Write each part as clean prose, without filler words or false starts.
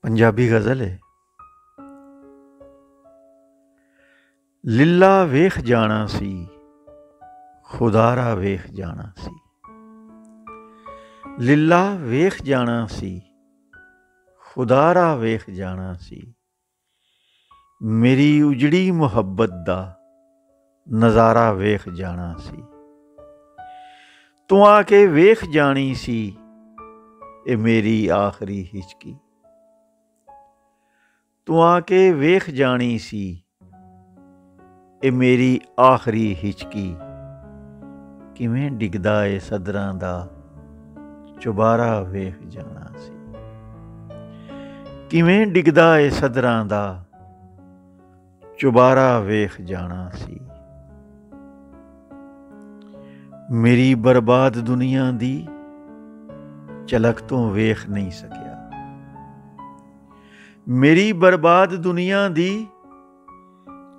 पंजाबी गज़ल है। लिल्ला वेख जाना सी, खुदारा वेख जाना सी। लिल्ला वेख जाना सी, खुदारा वेख जाना सी। मेरी उजड़ी मुहब्बत दा नज़ारा वेख जाना सी। तू आके वेख जानी सी, ए मेरी आखिरी हिचकी। तू आके वेख जानी सी, ए मेरी आखिरी हिचकी। किवें डिगदा ए सदरां दा चुबारा वेख जाना सी। किवें डिगदा ए सदरां दा चुबारा वेख जाना सी। मेरी बर्बाद दुनिया दी झलक तो वेख नहीं सकिया। मेरी बर्बाद दुनिया दी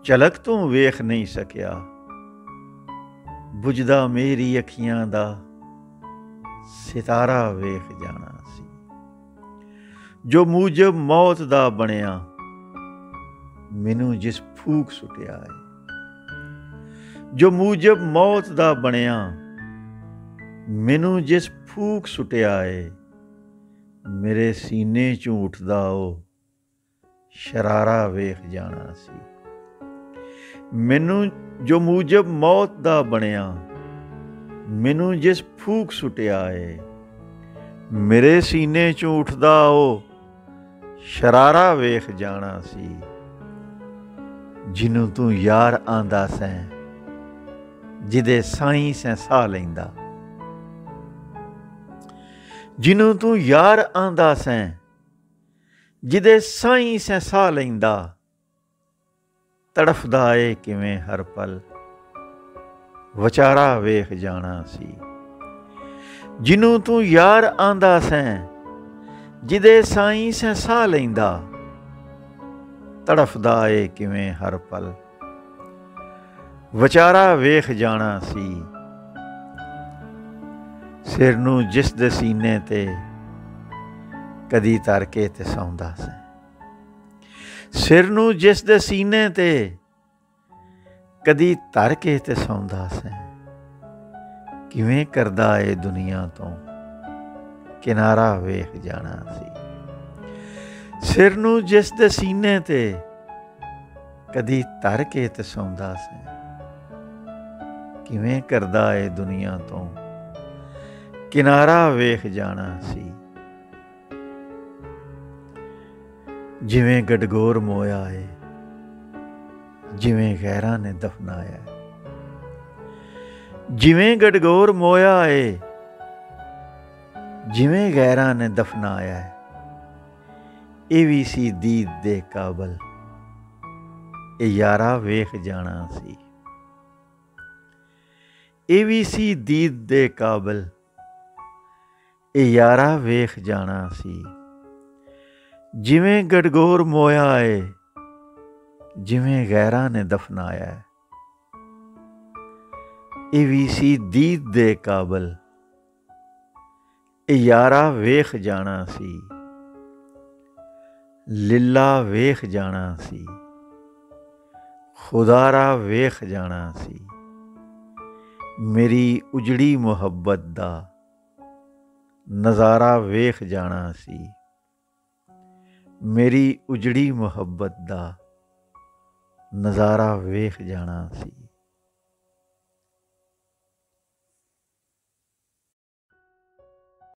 झलक तो वेख नहीं सकिया। बुझदा मेरी अखियां दा सितारा वेख जाना सी। जो मूजब मौत दा बनिया मैनू जिस फूक सुटिया है। जो मूजब मौत दा बनिया मैनू जिस फूक सुटिया है। मेरे सीने चों उठदा ओ शरारा वेख जाना सी। मैनू जो मूजब मौत दा बनिया मैनू जिस फूक सुटिया है। मेरे सीने चों उठदा ओ शरारा वेख जाना सी। जिन्नू तू यार आंदा सैं जिदे साईं सैं साह लैंदा। जिन्नू तू यार आंदा सैं जिदे साईं सैं साह लैंदा। तड़फदा ए किवें हर पल विचारा वेख जाना सी। जिन्नू तू यार आंदा सैं जिदे साईं सैं साह लैंदा। तड़फदा ए किवें हर पल विचारा वेख जाना सी। सिर नू जिस दे सीने ते कदी तर के ते सौंदा सैं। सिर नू जिस दे सीने ते कदी तर के ते सौंदा सैं। किवें करदा ए दुनिया तो किनारा वेख जाना सी। सिर नू जिस दे सीने ते कदी तर के ते सौंदा सैं। किवें करदा ए दुनिया तो किनारा वेख जाना सी। जिवें गडगोर मोया है जिवें गैरां ने दफनाया है। जिवें गडगोर मोया है जिवें गैरां ने दफनाया है। ए भी सी दीद दे काबल ए यारा वेख जाना सी। ए भी सी दीद दे काबल ए यारा वेख जाना सी। जिवें गडगोर मोया है जिवें गैरां ने दफनाया है। ए भी सी दीद दे काबल ए यारा वेख जाना सी। लिल्ला वेख जाना सी, खुदारा वेख जाना सी। मेरी उजड़ी मुहब्बत दा नज़ारा वेख जाना सी। मेरी उजड़ी मुहब्बत दा नज़ारा वेख जाना सी।